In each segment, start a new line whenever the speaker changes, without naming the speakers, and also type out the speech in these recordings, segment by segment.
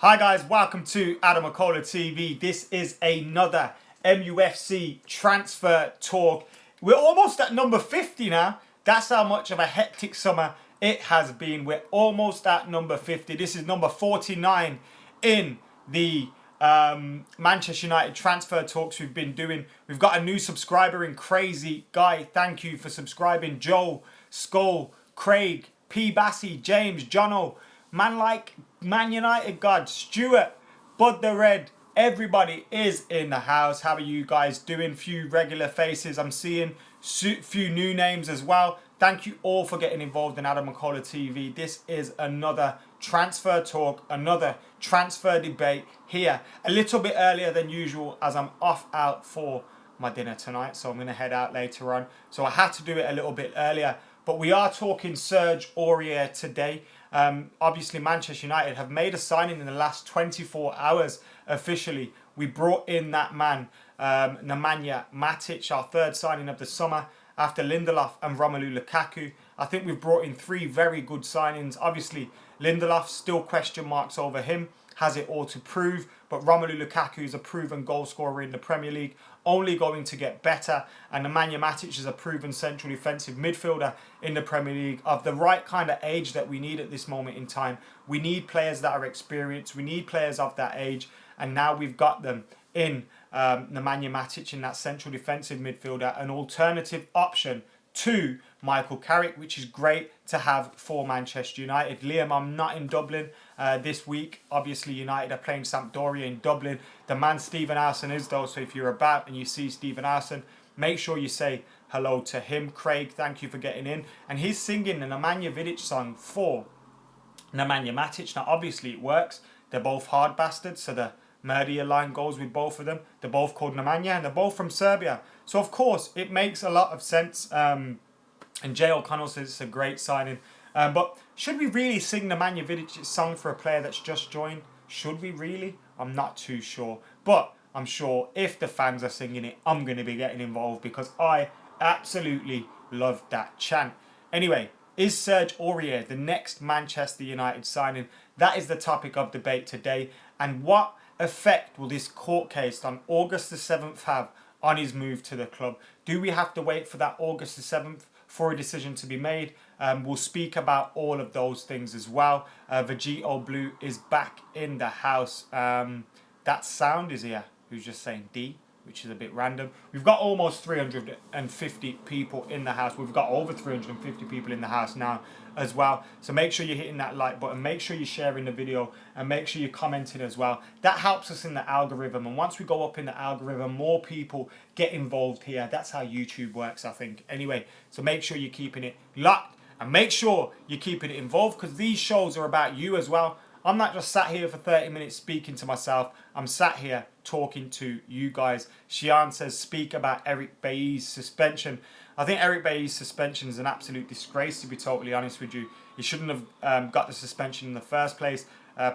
Hi guys, welcome to McKola TV. This is another MUFC transfer talk. We're almost at number 50 now. That's how much of a hectic summer it has been. We're almost at number 50. This is number 49 in the Manchester United transfer talks we've been doing. We've got a new subscriber in Crazy Guy. Thank you for subscribing. Joe, Skull, Craig, P. Bassey, James, Jono, Man Like Man United God, Stuart, Bud the Red. Everybody is in the house. How are you guys doing? Few regular faces I'm seeing, few new names as well. Thank you all for getting involved in McKola TV. This is another transfer talk, another transfer debate here. A little bit earlier than usual as I'm off out for my dinner tonight. So I'm going to head out later on. So I had to do it a little bit earlier. But we are talking Serge Aurier today. Obviously, Manchester United have made a signing in the last 24 hours officially. We brought in that man, Nemanja Matic, our third signing of the summer after Lindelof and Romelu Lukaku. I think we've brought in three very good signings. Obviously, Lindelof, still question marks over him. Has it all to prove, but Romelu Lukaku is a proven goal scorer in the Premier League, only going to get better. And Nemanja Matic is a proven central defensive midfielder in the Premier League of the right kind of age that we need at this moment in time. We need players that are experienced. We need players of that age. And now we've got them in Nemanja Matic in that central defensive midfielder, an alternative option to Michael Carrick, which is great to have for Manchester United. Liam, I'm not in Dublin this week. Obviously, United are playing Sampdoria in Dublin. The man Stephen Arson is though, so if you're about and you see Stephen Arson, make sure you say hello to him. Craig, thank you for getting in. And he's singing the Nemanja Vidic song for Nemanja Matic. Now, obviously, it works. They're both hard bastards, so the Murdia line goes with both of them. They're both called Nemanja and they're both from Serbia. So, of course, it makes a lot of sense. And Jay O'Connell says it's a great signing. But should we really sing Nemanja Vidic's song for a player that's just joined? Should we really? I'm not too sure. But I'm sure if the fans are singing it, I'm going to be getting involved because I absolutely love that chant. Anyway, is Serge Aurier the next Manchester United signing? That is the topic of debate today. And what effect will this court case on August the 7th have on his move to the club? Do we have to wait for that August the 7th for a decision to be made? We'll speak about all of those things as well. Vegito Blue is back in the house. That sound is here. Who's just saying D, which is a bit random. We've got almost 350 people in the house. We've got over 350 people in the house now as well. So make sure you're hitting that like button. Make sure you're sharing the video and make sure you're commenting as well. That helps us in the algorithm. And once we go up in the algorithm, more people get involved here. That's how YouTube works, I think. Anyway, so make sure you're keeping it locked and make sure you're keeping it involved because these shows are about you as well. I'm not just sat here for 30 minutes speaking to myself. I'm sat here talking to you guys. Shian says, speak about Eric Bailly's suspension. I think Eric Bailly's suspension is an absolute disgrace, to be totally honest with you. He shouldn't have got the suspension in the first place.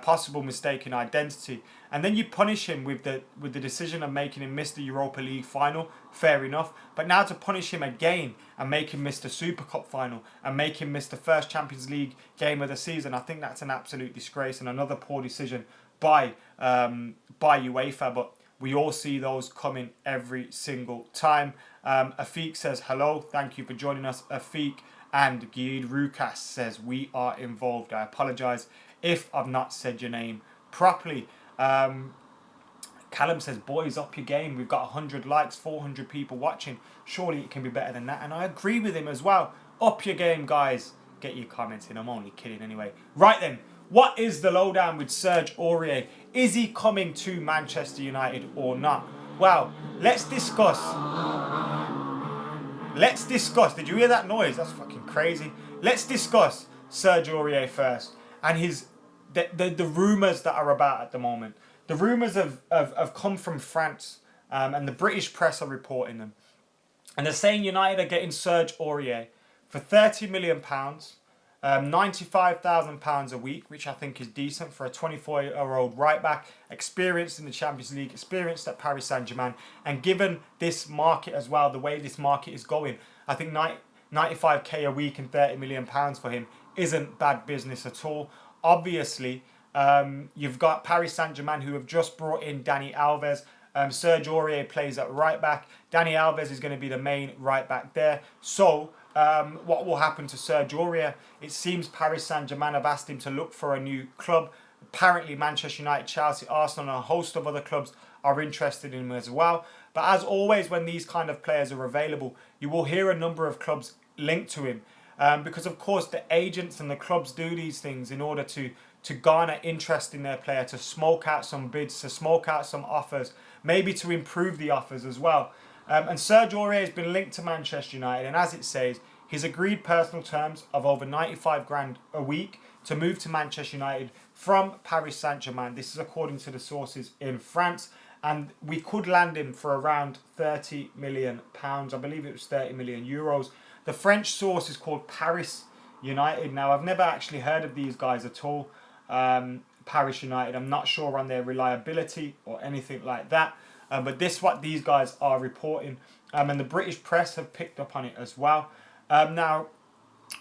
Possible mistaken identity. And then you punish him with the decision of making him miss the Europa League final. Fair enough. But now to punish him again and make him miss the Super Cup final and make him miss the first Champions League game of the season, I think that's an absolute disgrace and another poor decision by UEFA. But we all see those coming every single time. Afik says hello. Thank you for joining us, Afik. And Guide Rukas says we are involved. I apologise if I've not said your name properly. Callum says, boys, up your game. We've got 100 likes, 400 people watching. Surely it can be better than that. And I agree with him as well. Up your game, guys. Get your comments in. I'm only kidding anyway. Right then, what is the lowdown with Serge Aurier? Is he coming to Manchester United or not? Well, let's discuss. Did you hear that noise? That's fucking crazy. Let's discuss Serge Aurier first and the rumours that are about at the moment. The rumours have come from France and the British press are reporting them. And they're saying United are getting Serge Aurier for £30 million, £95,000 a week, which I think is decent for a 24-year-old right-back, experienced in the Champions League, experienced at Paris St Germain. And given this market as well, the way this market is going, I think 95k a week and £30 million for him isn't bad business at all. Obviously, You've got Paris St Germain, who have just brought in Dani Alves. Serge Aurier plays at right back. Dani Alves is going to be the main right back there. So what will happen to Serge Aurier? It seems Paris St Germain have asked him to look for a new club. Apparently Manchester United, Chelsea, Arsenal and a host of other clubs are interested in him as well. But as always, when these kind of players are available, you will hear a number of clubs linked to him. Because of course the agents and the clubs do these things in order to garner interest in their player, to smoke out some bids, to smoke out some offers, maybe to improve the offers as well. And Serge Aurier has been linked to Manchester United, and as it says, he's agreed personal terms of over 95 grand a week to move to Manchester United from Paris St Germain. This is according to the sources in France, and we could land him for around £30 million. I believe it was €30 million. The French source is called Paris United. Now, I've never actually heard of these guys at all. Paris United, I'm not sure on their reliability or anything like that. But this is what these guys are reporting. And the British press have picked up on it as well. Now,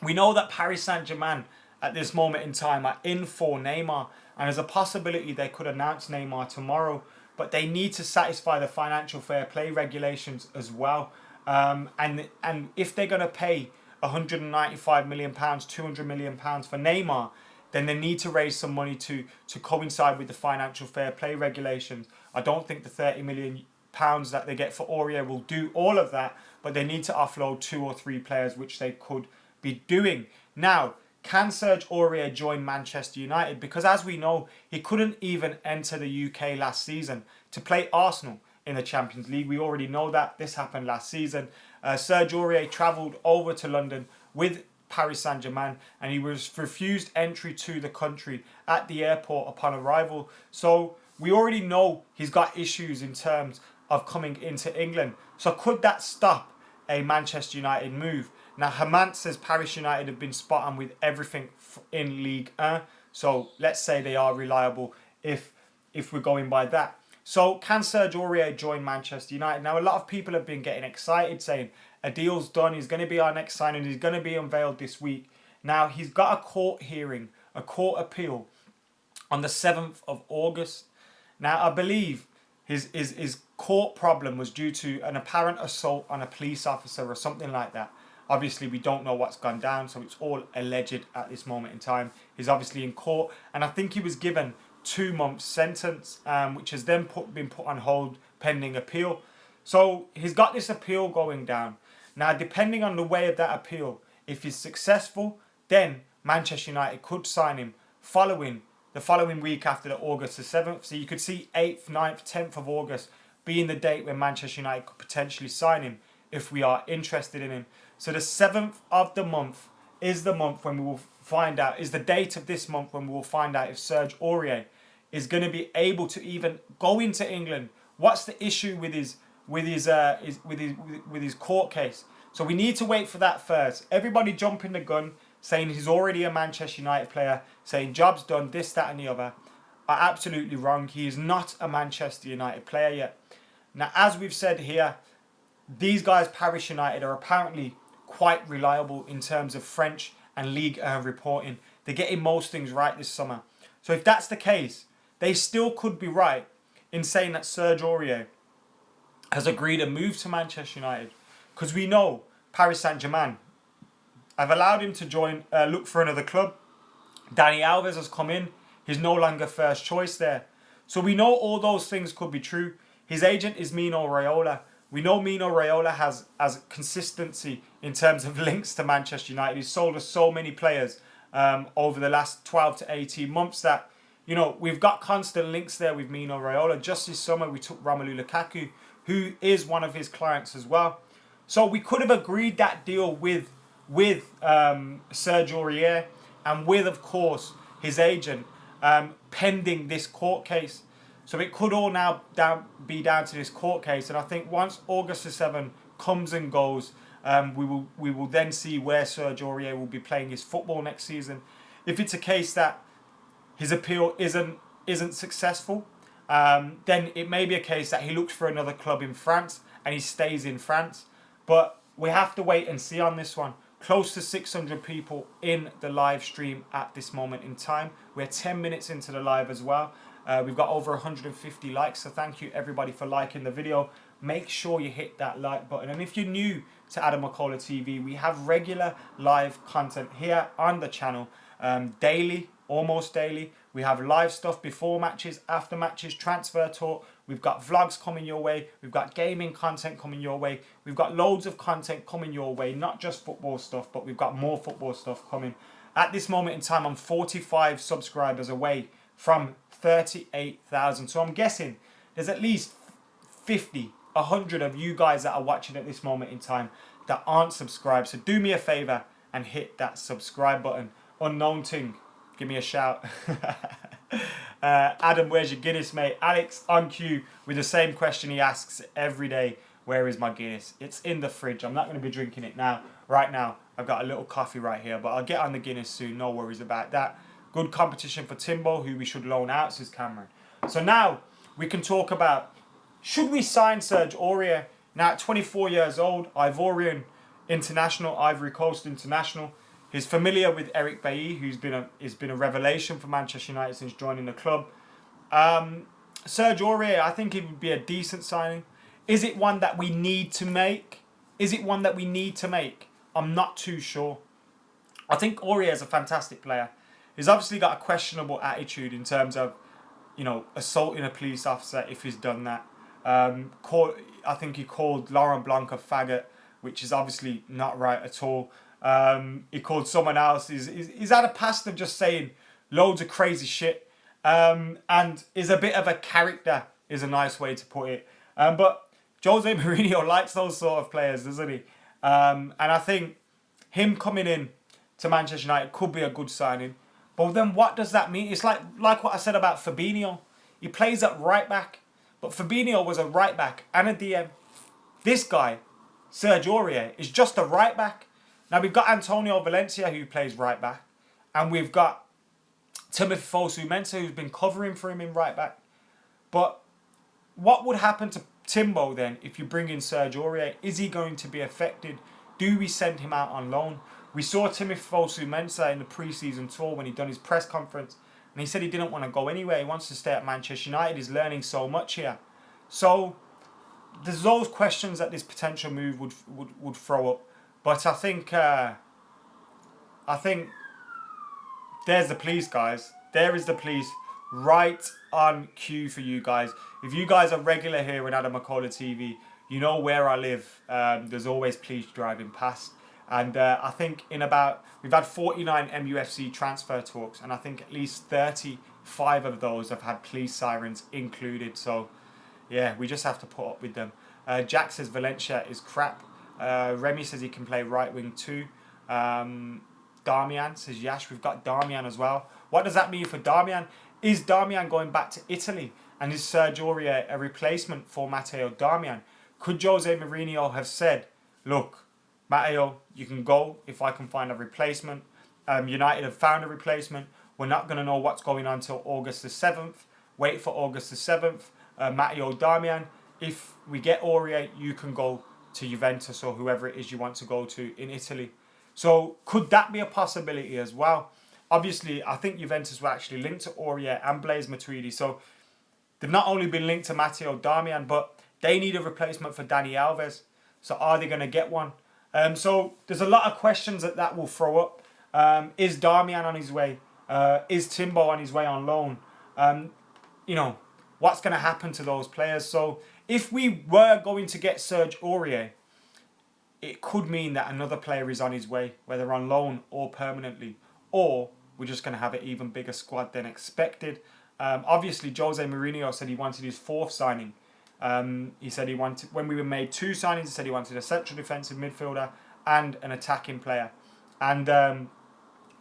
we know that Paris St Germain at this moment in time are in for Neymar. And there's a possibility they could announce Neymar tomorrow. But they need to satisfy the financial fair play regulations as well. And if they're going to pay £195 million, £200 million for Neymar, then they need to raise some money to coincide with the financial fair play regulations. I don't think the £30 million that they get for Aurier will do all of that, but they need to offload 2 or 3 players, which they could be doing. Now, can Serge Aurier join Manchester United? Because as we know, he couldn't even enter the UK last season to play Arsenal in the Champions League. We already know that. This happened last season. Serge Aurier travelled over to London with Paris St Germain, and he was refused entry to the country at the airport upon arrival. So we already know he's got issues in terms of coming into England. So could that stop a Manchester United move? Now, Hamant says Paris United have been spot on with everything in Ligue 1. So let's say they are reliable if we're going by that. So can Serge Aurier join Manchester United? Now, a lot of people have been getting excited saying a deal's done. He's going to be our next signing. He's going to be unveiled this week. Now, he's got a court hearing, a court appeal on the 7th of August. Now, I believe his court problem was due to an apparent assault on a police officer or something like that. Obviously, we don't know what's gone down, so it's all alleged at this moment in time. He's obviously in court, and I think he was given 2 months sentence, which has then been put on hold pending appeal. So he's got this appeal going down. Now, depending on the way of that appeal, if he's successful, then Manchester United could sign him the following week after the August the 7th. So you could see 8th, 9th, 10th of August being the date when Manchester United could potentially sign him if we are interested in him. So the 7th of the month is the month when we will find out, is the date of this month when we will find out if Serge Aurier is going to be able to even go into England. What's the issue with his court case? So we need to wait for that first. Everybody jumping the gun, saying he's already a Manchester United player, saying job's done, this, that and the other, are absolutely wrong. He is not a Manchester United player yet. Now, as we've said here, these guys, Paris United, are apparently quite reliable in terms of French and Ligue 1 reporting. They're getting most things right this summer. So if that's the case, they still could be right in saying that Serge Aurier has agreed a move to Manchester United. Because we know Paris St Germain have allowed him to join, look for another club. Dani Alves has come in. He's no longer first choice there. So we know all those things could be true. His agent is Mino Raiola. We know Mino Raiola has consistency in terms of links to Manchester United. He's sold us so many players over the last 12 to 18 months that, you know, we've got constant links there with Mino Raiola. Just this summer, we took Romelu Lukaku, who is one of his clients as well. So we could have agreed that deal with Serge Aurier and with, of course, his agent pending this court case. So it could all now be down to this court case. And I think once August the 7th comes and goes, we will then see where Serge Aurier will be playing his football next season. If it's a case that his appeal isn't successful, then it may be a case that he looks for another club in France and he stays in France. But we have to wait and see on this one. Close to 600 people in the live stream at this moment in time. We're 10 minutes into the live as well. We've got over 150 likes, so thank you everybody for liking the video. Make sure you hit that like button. And if you're new to Adam McKola TV, we have regular live content here on the channel, daily, almost daily. We have live stuff before matches, after matches, transfer talk. We've got vlogs coming your way. We've got gaming content coming your way. We've got loads of content coming your way, not just football stuff, but we've got more football stuff coming. At this moment in time, I'm 45 subscribers away from 38,000. So I'm guessing there's at least 50, 100 of you guys that are watching at this moment in time that aren't subscribed. So do me a favor and hit that subscribe button. Unknown thing, give me a shout. Adam, where's your Guinness, mate? Alex on cue with the same question he asks every day. Where is my Guinness? It's in the fridge. I'm not going to be drinking it now. Right now, I've got a little coffee right here, but I'll get on the Guinness soon. No worries about that. Good competition for Timbo, who we should loan out, says Cameron. So now we can talk about, should we sign Serge Aurier? Now at 24 years old, Ivorian international, Ivory Coast international. He's familiar with Eric Bailly, who's been a revelation for Manchester United since joining the club. Serge Aurier, I think it would be a decent signing. Is it one that we need to make? I'm not too sure. I think Aurier is a fantastic player. He's obviously got a questionable attitude in terms of, assaulting a police officer if he's done that. I think he called Laurent Blanc a faggot, which is obviously not right at all. He called someone else. He's had a past of just saying loads of crazy shit, and is a bit of a character, is a nice way to put it. But Jose Mourinho likes those sort of players, doesn't he? And I think him coming in to Manchester United could be a good signing. But then what does that mean? It's like what I said about Fabinho. He plays at right back, but Fabinho was a right back and a DM. This guy, Serge Aurier, is just a right back. Now we've got Antonio Valencia who plays right back, and we've got Timothy Fosu-Mensah who's been covering for him in right back. But what would happen to Timbo then if you bring in Serge Aurier? Is he going to be affected? Do we send him out on loan? We saw Timothy Fosu-Mensah in the pre-season tour when he done his press conference, and he said he didn't want to go anywhere. He wants to stay at Manchester United. He's learning so much here. So there's those questions that this potential move would throw up. But I think there's the police, guys. There is the police right on cue for you guys. If you guys are regular here in Adam McKola TV, you know where I live. There's always police driving past. And I think we've had 49 MUFC transfer talks, and I think at least 35 of those have had police sirens included. So, yeah, we just have to put up with them. Jack says Valencia is crap. Remy says he can play right wing too. Darmian says Yash. We've got Darmian as well. What does that mean for Darmian? Is Darmian going back to Italy? And is Serge Aurier a replacement for Matteo Darmian? Could Jose Mourinho have said, look, Matteo, you can go if I can find a replacement. United have found a replacement. We're not going to know what's going on until August the 7th. Wait for August the 7th. Matteo Darmian, if we get Aurier, you can go to Juventus or whoever it is you want to go to in Italy. So could that be a possibility as well? Obviously, I think Juventus were actually linked to Aurier and Blaise Matuidi. So they've not only been linked to Matteo Darmian, but they need a replacement for Dani Alves. So are they going to get one? So there's a lot of questions that will throw up. Is Darmian on his way? Is Timbo on his way on loan? What's going to happen to those players? So if we were going to get Serge Aurier, it could mean that another player is on his way, whether on loan or permanently, or we're just going to have an even bigger squad than expected. Obviously, Jose Mourinho said he wanted his fourth signing. He said he wanted, when we made two signings, he said he wanted a central defensive midfielder and an attacking player. And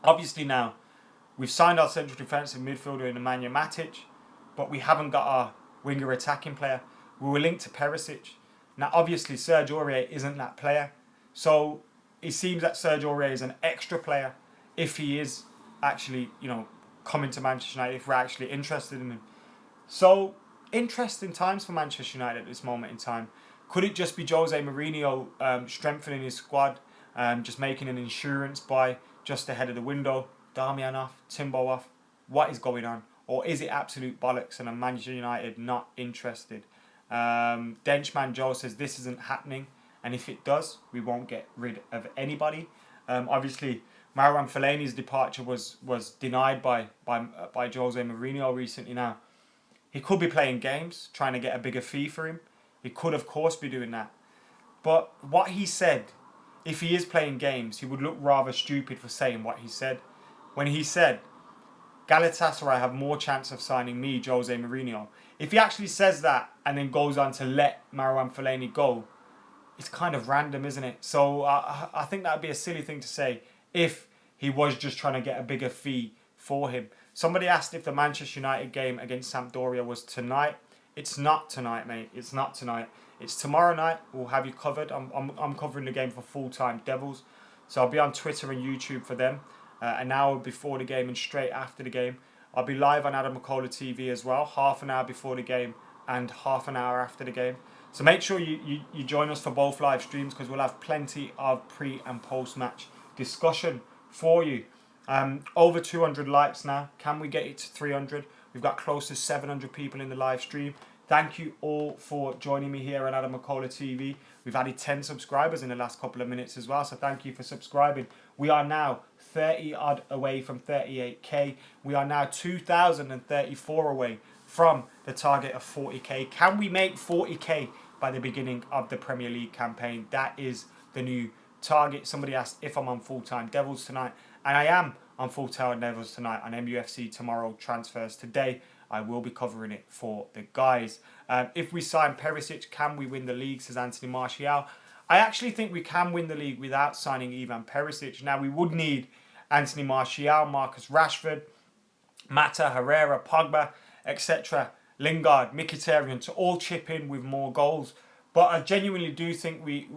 obviously now, we've signed our central defensive midfielder in Nemanja Matic, but we haven't got our winger attacking player. We were linked to Perisic. Now, obviously, Serge Aurier isn't that player. So it seems that Serge Aurier is an extra player if he is actually, coming to Manchester United, if we're actually interested in him. So, interesting times for Manchester United at this moment in time. Could it just be Jose Mourinho strengthening his squad, just making an insurance buy just ahead of the window? Darmian off, Timbo off. what is going on, or is it absolute bollocks and Manchester United not interested? Denchman Joe says this isn't happening, and if it does, we won't get rid of anybody. Obviously, Marouane Fellaini's departure was denied by Jose Mourinho recently. Now, he could be playing games, trying to get a bigger fee for him. He could, of course, be doing that. But what he said, if he is playing games, he would look rather stupid for saying what he said. When he said, Galatasaray have more chance of signing me, Jose Mourinho. If he actually says that and then goes on to let Marouane Fellaini go, it's kind of random, isn't it? So I think that would be a silly thing to say if he was just trying to get a bigger fee for him. Somebody asked if the Manchester United game against Sampdoria was tonight. It's not tonight, mate. It's not tonight. It's tomorrow night. We'll have you covered. I'm covering the game for Full-Time Devils. So I'll be on Twitter and YouTube for them. An hour before the game and straight after the game. I'll be live on Adam McKola TV as well, half an hour before the game and half an hour after the game. So make sure you join us for both live streams, because we'll have plenty of pre and post match discussion for you. Over 200 likes now. Can we get it to 300? We've got close to 700 people in the live stream. Thank you all for joining me here on Adam McKola TV. We've added 10 subscribers in the last couple of minutes as well, so thank you for subscribing. We are now 30 odd away from 38k. We are now 2,034 away from the target of 40k. Can we make 40k by the beginning of the Premier League campaign? That is the new target. Somebody asked if I'm on Full-Time Devils tonight, and I am on Full-Time Devils tonight on MUFC tomorrow transfers today. I will be covering it for the guys. If we sign Perisic, can we win the league, says Anthony Martial. I actually think we can win the league without signing Ivan Perisic. Now, we would need Anthony Martial, Marcus Rashford, Mata, Herrera, Pogba, etc., Lingard, Mkhitaryan to all chip in with more goals. But I genuinely do think we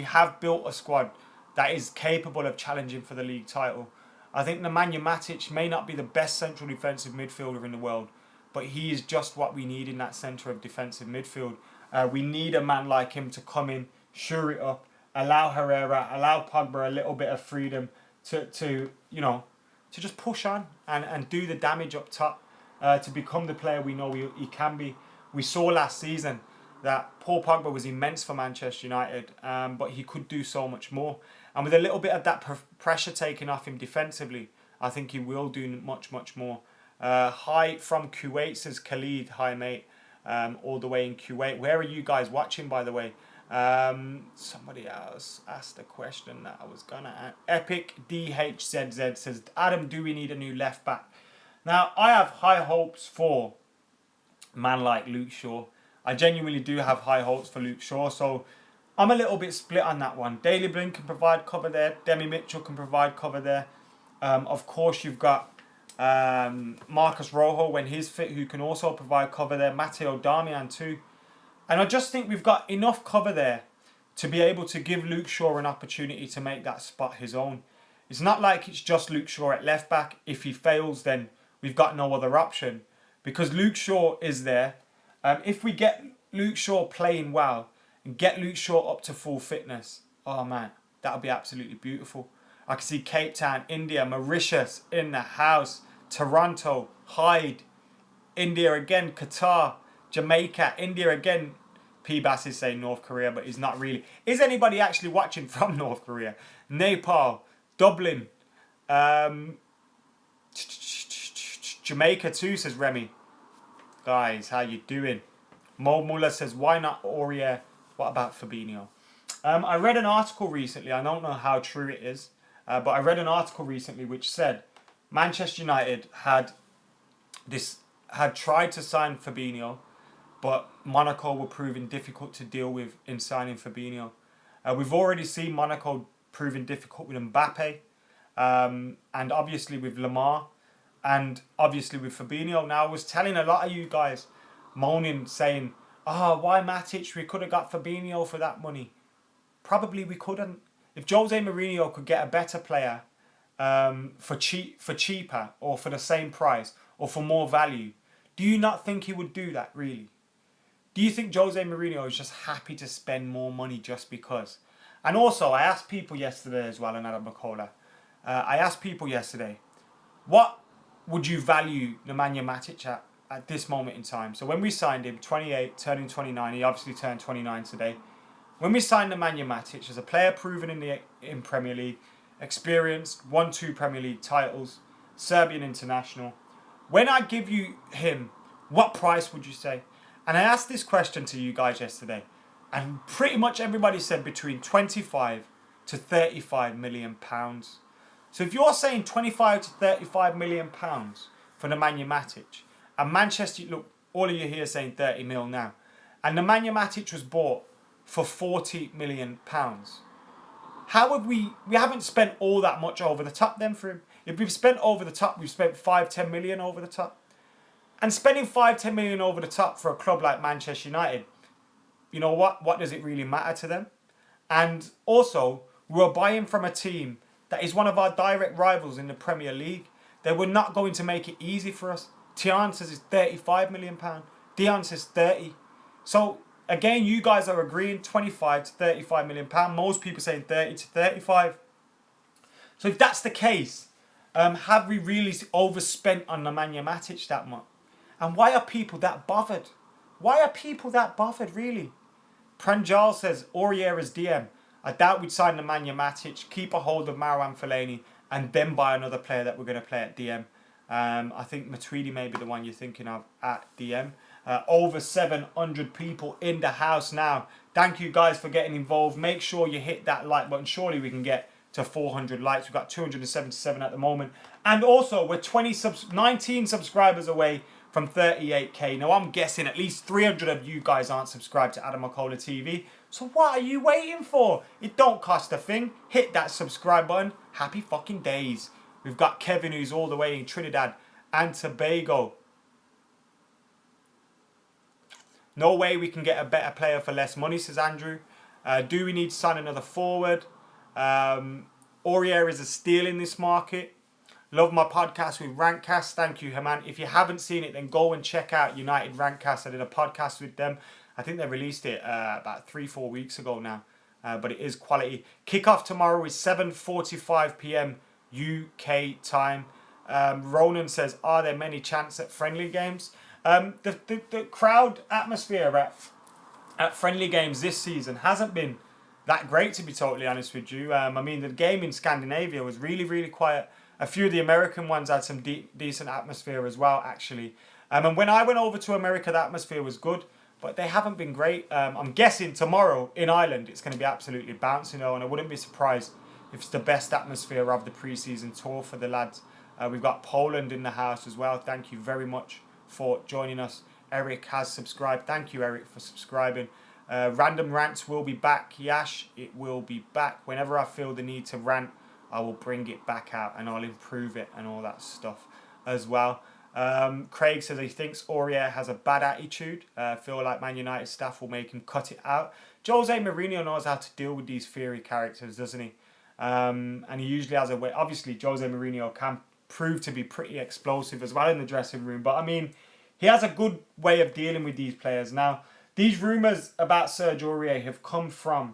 have built a squad that is capable of challenging for the league title. I think Nemanja Matic may not be the best central defensive midfielder in the world, but he is just what we need in that centre of defensive midfield. We need a man like him to come in, shore it up, allow Herrera, allow Pogba a little bit of freedom to just push on and do the damage up top, to become the player we know he can be. We saw last season that Paul Pogba was immense for Manchester United, but he could do so much more. And with a little bit of that pressure taken off him defensively, I think he will do much, much more. Hi from Kuwait, says Khalid. Hi, mate. All the way in Kuwait. Where are you guys watching, by the way? Somebody else asked a question that I was going to ask. Epic DHZZ says, Adam, do we need a new left back? Now, I have high hopes for a man like Luke Shaw. I genuinely do have high hopes for Luke Shaw, so I'm a little bit split on that one. Daley Blind can provide cover there. Demi Mitchell can provide cover there. Of course, you've got Marcus Rojo when he's fit, who can also provide cover there. Matteo Darmian too. And I just think we've got enough cover there to be able to give Luke Shaw an opportunity to make that spot his own. It's not like it's just Luke Shaw at left back. If he fails, then we've got no other option, because Luke Shaw is there. If we get Luke Shaw playing well and get Luke Shaw up to full fitness, oh man, that would be absolutely beautiful. I can see Cape Town, India, Mauritius in the house, Toronto, Hyde, India again, Qatar, Jamaica, India again. P-Bass is saying North Korea, but he's not really. Is anybody actually watching from North Korea? Nepal, Dublin, Jamaica too, says Remy. Guys, how you doing? Mo Muller says, why not Aurier? What about Fabinho? I read an article recently. I don't know how true it is, but I read an article recently which said Manchester United had tried to sign Fabinho, but Monaco were proving difficult to deal with in signing Fabinho. We've already seen Monaco proving difficult with Mbappe, and obviously with Lamar, and obviously with Fabinho. Now, I was telling a lot of you guys, moaning, saying, why Matic? We could have got Fabinho for that money. Probably we couldn't. If Jose Mourinho could get a better player for cheaper, or for the same price, or for more value, do you not think he would do that, really? Do you think Jose Mourinho is just happy to spend more money just because? And also, I asked people yesterday as well, and Adam McKola, I asked people yesterday, what would you value Nemanja Matic at this moment in time? So when we signed him, 28, turning 29, he obviously turned 29 today. When we signed Nemanja Matic as a player proven in Premier League, experienced, won 2 Premier League titles, Serbian international. When I give you him, what price would you say? And I asked this question to you guys yesterday, and pretty much everybody said between 25 to 35 million pounds. So if you're saying 25 to 35 million pounds for Nemanja Matic, and Manchester, look, all of you here are saying 30 mil now, and Nemanja Matic was bought for 40 million pounds. How have we haven't spent all that much over the top then for him? If we've spent over the top, we've spent 5-10 million over the top. And spending 5-10 million over the top for a club like Manchester United, you know what? What does it really matter to them? And also, we're buying from a team that is one of our direct rivals in the Premier League. They were not going to make it easy for us. Tian says it's 35 million pound. Dion says 30. So again, you guys are agreeing 25 to 35 million pound. Most people saying 30 to 35. So if that's the case, have we really overspent on Nemanja Matic that much? And why are people that bothered? Why are people that bothered, really? Pranjal says, Aurier as DM. I doubt we'd sign Nemanja Matic, keep a hold of Marouane Fellaini, and then buy another player that we're going to play at DM. I think Matuidi may be the one you're thinking of at DM. Over 700 people in the house now. Thank you guys for getting involved. Make sure you hit that like button. Surely we can get to 400 likes. We've got 277 at the moment. And also, we're 19 subscribers away from 38k. Now, I'm guessing at least 300 of you guys aren't subscribed to Adam McKola TV. So what are you waiting for? It don't cost a thing. Hit that subscribe button. Happy fucking days. We've got Kevin, who's all the way in Trinidad and Tobago. No way we can get a better player for less money, says Andrew. Do we need to sign another forward? Aurier is a steal in this market. Love my podcast with Rankcast. Thank you, Herman. If you haven't seen it, then go and check out United Rankcast. I did a podcast with them. I think they released it about 3-4 weeks ago now. But it is quality. Kickoff tomorrow is 7:45 p.m. UK time. Ronan says, are there many chants at friendly games? The crowd atmosphere at friendly games this season hasn't been that great, to be totally honest with you. I mean, the game in Scandinavia was really, really quiet. A few of the American ones had some decent atmosphere as well, actually. And when I went over to America, the atmosphere was good, but they haven't been great. I'm guessing tomorrow in Ireland, it's going to be absolutely bouncing, and I wouldn't be surprised if it's the best atmosphere of the pre-season tour for the lads. We've got Poland in the house as well. Thank you very much for joining us. Eric has subscribed. Thank you, Eric, for subscribing. Random rants will be back. Yash, it will be back. Whenever I feel the need to rant, I will bring it back out and I'll improve it and all that stuff as well. Craig says he thinks Aurier has a bad attitude. Feel like Man United staff will make him cut it out. Jose Mourinho knows how to deal with these fiery characters, doesn't he? And he usually has a way. Obviously, Jose Mourinho can prove to be pretty explosive as well in the dressing room. But I mean, he has a good way of dealing with these players. Now, these rumours about Serge Aurier have come from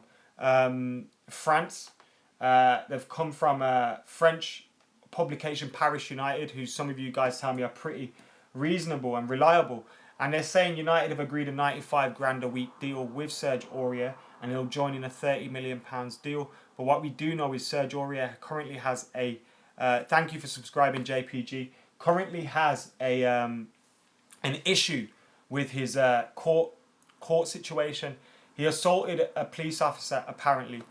France. They've come from a French publication, Paris United, who some of you guys tell me are pretty reasonable and reliable. And they're saying United have agreed a 95 grand a week deal with Serge Aurier, and he'll join in a 30 million pounds deal. But what we do know is Serge Aurier currently has a thank you for subscribing, JPG. Currently has a an issue with his court situation. He assaulted a police officer, apparently.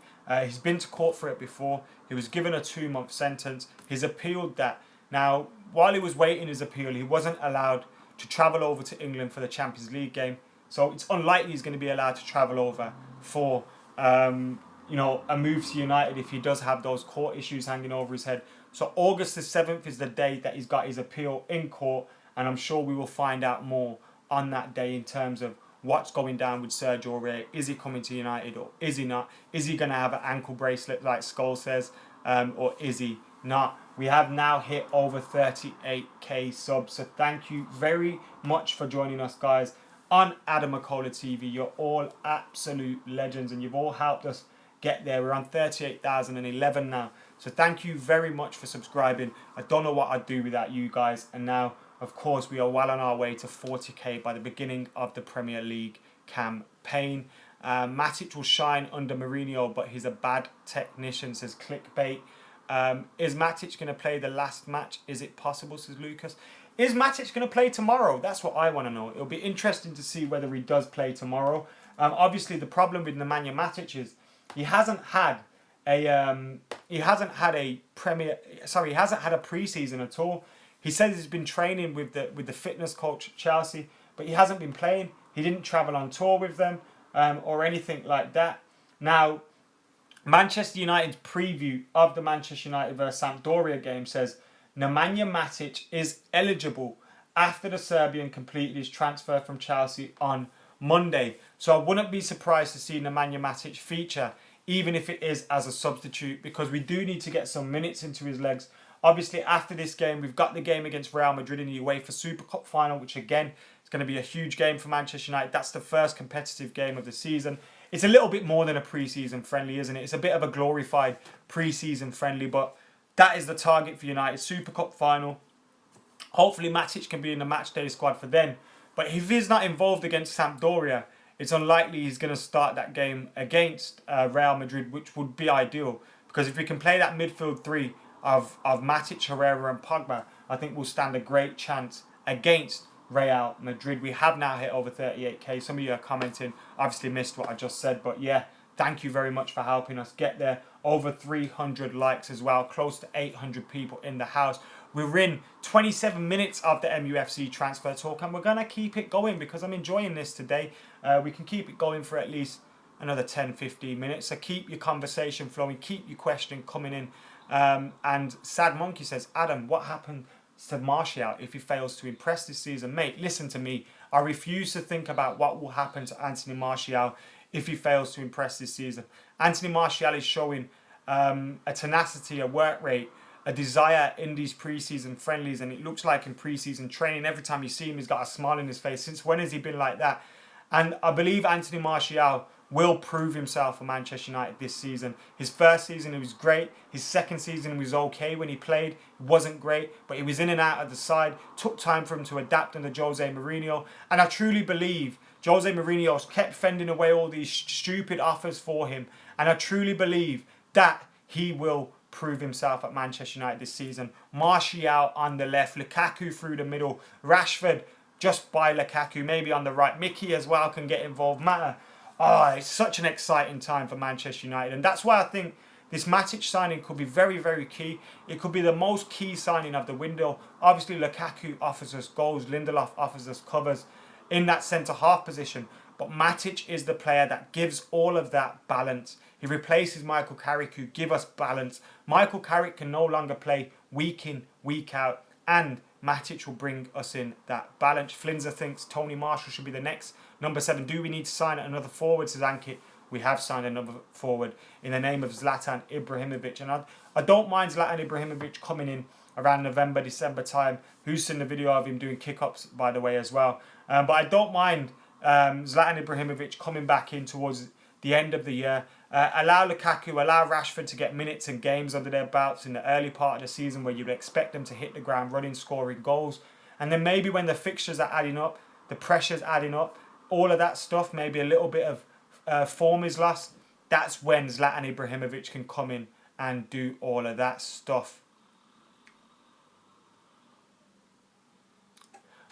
He's been to court for it before. He was given a 2-month sentence. He's appealed that. Now, while he was waiting his appeal, he wasn't allowed to travel over to England for the Champions League game. So it's unlikely he's going to be allowed to travel over for a move to United if he does have those court issues hanging over his head. So August the 7th is the day that he's got his appeal in court, and I'm sure we will find out more on that day in terms of what's going down with Serge Aurier. Is he coming to United or is he not? Is he going to have an ankle bracelet like Skull says, or is he not? We have now hit over 38k subs, so thank you very much for joining us, guys, on Adam McKola TV. You're all absolute legends, and you've all helped us get there. We're on 38,011 now. So thank you very much for subscribing. I don't know what I'd do without you guys. And now, of course, we are well on our way to 40k by the beginning of the Premier League campaign. Matic will shine under Mourinho, but he's a bad technician, says Clickbait. Is Matic going to play the last match? Is it possible, says Lucas. Is Matic going to play tomorrow? That's what I want to know. It'll be interesting to see whether he does play tomorrow. Obviously, the problem with Nemanja Matic is he hasn't had a pre-season at all. He says he's been training with the fitness coach at Chelsea, but he hasn't been playing. He didn't travel on tour with them or anything like that. Now, Manchester United's preview of the Manchester United versus Sampdoria game says Nemanja Matic is eligible after the Serbian completed his transfer from Chelsea on Monday. So I wouldn't be surprised to see Nemanja Matic feature, even if it is as a substitute, because we do need to get some minutes into his legs. Obviously, after this game, we've got the game against Real Madrid in the UEFA Super Cup final, which again is going to be a huge game for Manchester United. That's the first competitive game of the season. It's a little bit more than a pre-season friendly, isn't it? It's a bit of a glorified pre-season friendly, but that is the target for United. Super Cup final. Hopefully, Matic can be in the match day squad for them. But if he's not involved against Sampdoria, it's unlikely he's going to start that game against Real Madrid, which would be ideal. Because if we can play that midfield three of Matic, Herrera and Pogba, I think we'll stand a great chance against Real Madrid. We have now hit over 38k. Some of you are commenting. Obviously missed what I just said. But yeah, thank you very much for helping us get there. Over 300 likes as well. Close to 800 people in the house. We're in 27 minutes of the MUFC transfer talk, and we're going to keep it going because I'm enjoying this today. We can keep it going for at least another 10-15 minutes. So keep your conversation flowing, keep your question coming in. And Sad Monkey says, Adam, what happened to Martial if he fails to impress this season? Mate, listen to me. I refuse to think about what will happen to Anthony Martial if he fails to impress this season. Anthony Martial is showing a tenacity, a work rate, a desire in these pre-season friendlies, and it looks like in pre-season training, every time you see him, he's got a smile on his face. Since when has he been like that? And I believe Anthony Martial will prove himself for Manchester United this season. His first season, he was great. His second season, he was okay when he played. It wasn't great, but he was in and out of the side. Took time for him to adapt under Jose Mourinho. And I truly believe Jose Mourinho kept fending away all these stupid offers for him. And I truly believe that he will prove himself at Manchester United this season. Martial on the left, Lukaku through the middle, Rashford just by Lukaku, maybe on the right. Mickey as well can get involved. Mata. Oh, it's such an exciting time for Manchester United. And that's why I think this Matic signing could be very, very key. It could be the most key signing of the window. Obviously, Lukaku offers us goals. Lindelof offers us covers in that centre-half position. But Matic is the player that gives all of that balance. He replaces Michael Carrick, who give us balance. Michael Carrick can no longer play week in, week out. And Matic will bring us in that balance. Flinzer thinks Tony Marshall should be the next number 7. Do we need to sign another forward, says Ankit. We have signed another forward in the name of Zlatan Ibrahimovic. And I don't mind Zlatan Ibrahimovic coming in around November, December time. Who's seen the video of him doing kick-ups, by the way, as well. But I don't mind Zlatan Ibrahimovic coming back in towards the end of the year. Allow Lukaku, allow Rashford to get minutes and games under their belts in the early part of the season where you'd expect them to hit the ground running, scoring goals. And then maybe when the fixtures are adding up, the pressure's adding up, all of that stuff, maybe a little bit of form is lost, that's when Zlatan Ibrahimovic can come in and do all of that stuff.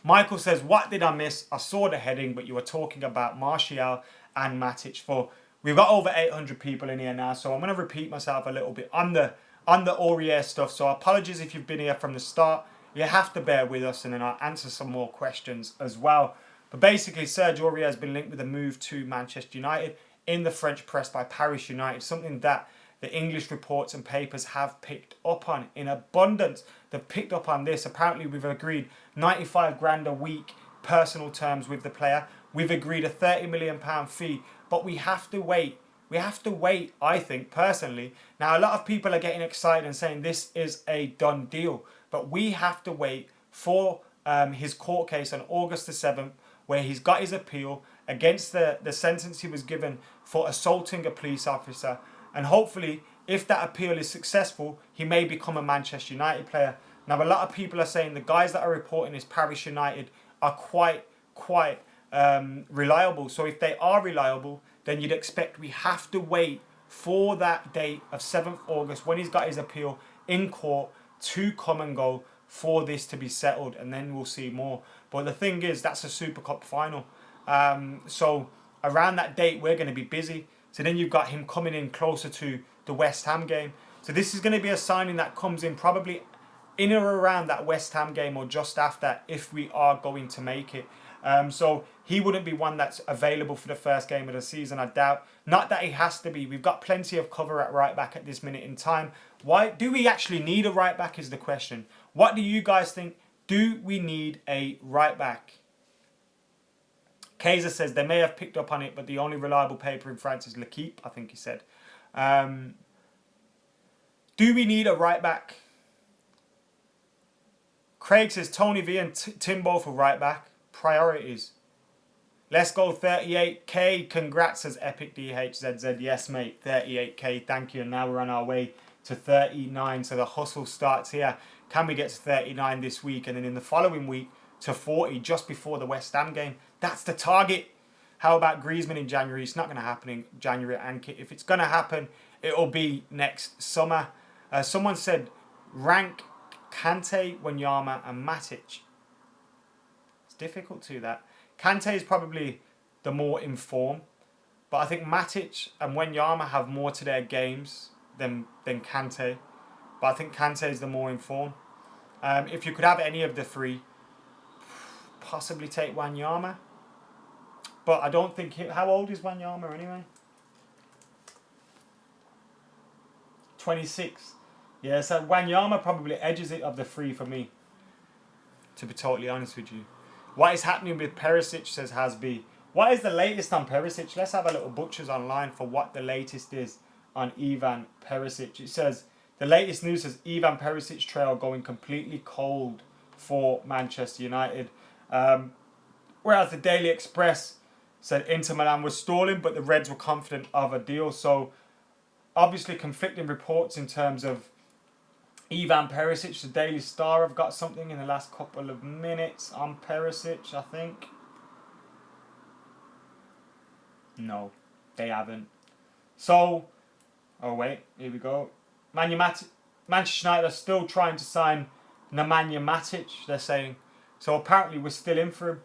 Michael says, what did I miss? I saw the heading, but you were talking about Martial and Matic. We've got over 800 people in here now, so I'm going to repeat myself a little bit on the Aurier stuff. So apologies if you've been here from the start. You have to bear with us, and then I'll answer some more questions as well. But basically, Serge Aurier has been linked with a move to Manchester United in the French press by Paris United, something that the English reports and papers have picked up on in abundance. They've picked up on this. Apparently, we've agreed 95 grand a week personal terms with the player. We've agreed a £30 million fee, but we have to wait. We have to wait, I think, personally. Now, a lot of people are getting excited and saying this is a done deal, but we have to wait for his court case on August the 7th, where he's got his appeal against the sentence he was given for assaulting a police officer. And hopefully if that appeal is successful, he may become a Manchester United player. Now, a lot of people are saying the guys that are reporting this Paris United are quite reliable. So if they are reliable, then you'd expect we have to wait for that date of 7th August when he's got his appeal in court to come and go for this to be settled, and then we'll see more. But the thing is, that's a Super Cup final. So around that date, we're going to be busy. So then you've got him coming in closer to the West Ham game. So this is going to be a signing that comes in probably in or around that West Ham game or just after, if we are going to make it. So he wouldn't be one that's available for the first game of the season, I doubt. Not that he has to be. We've got plenty of cover at right back at this minute in time. Why do we actually need a right back is the question. What do you guys think? Do we need a right back? Kaiser says they may have picked up on it, but the only reliable paper in France is L'Equipe, I think he said. Do we need a right back? Craig says Tony V and Timbo for right back. Priorities. Let's go 38k. Congrats, says Epic DHZZ. Yes, mate. 38k. Thank you. And now we're on our way to 39. So the hustle starts here. Can we get to 39 this week? And then in the following week to 40 just before the West Ham game. That's the target. How about Griezmann in January? It's not going to happen in January. And if it's going to happen, it'll be next summer. Someone said rank Kante, Wanyama and Matic. It's difficult to that. Kante is probably the more informed, but I think Matic and Wanyama have more to their games than Kante. But I think Kante is the more informed. If you could have any of the three, possibly take Wanyama. But I don't think... How old is Wanyama anyway? 26. Yeah, so Wanyama probably edges it of the three for me, to be totally honest with you. What is happening with Perisic, says Hasby. What is the latest on Perisic? Let's have a little butchers online for what the latest is on Ivan Perisic. It says, the latest news says Ivan Perisic trail going completely cold for Manchester United. Whereas the Daily Express said Inter Milan was stalling, but the Reds were confident of a deal. So, obviously conflicting reports in terms of Ivan Perisic. The Daily Star have got something in the last couple of minutes on Perisic, I think. No, they haven't. So, oh wait, here we go. Manchester United are still trying to sign Nemanja Matic, they're saying. So apparently we're still in for him.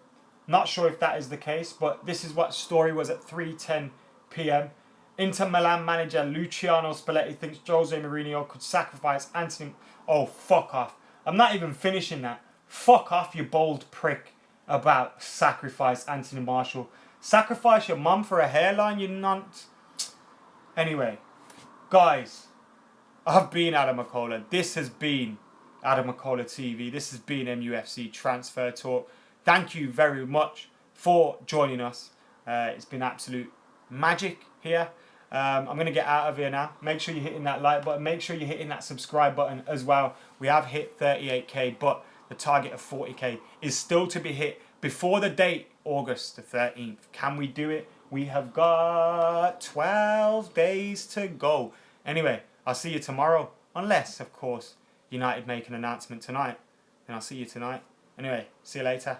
Not sure if that is the case, but this is what story was at 3:10 p.m. Inter Milan manager Luciano Spalletti thinks Jose Mourinho could sacrifice Anthony... Oh, fuck off. I'm not even finishing that. Fuck off, you bold prick, about sacrifice Anthony Martial. Sacrifice your mum for a hairline, you nonce. Anyway, guys, I've been Adam McKola. This has been Adam McKola TV. This has been MUFC Transfer Talk. Thank you very much for joining us. It's been absolute magic here. I'm going to get out of here now. Make sure you're hitting that like button. Make sure you're hitting that subscribe button as well. We have hit 38k, but the target of 40k is still to be hit before the date, August the 13th. Can we do it? We have got 12 days to go. Anyway, I'll see you tomorrow. Unless, of course, United make an announcement tonight. Then I'll see you tonight. Anyway, see you later.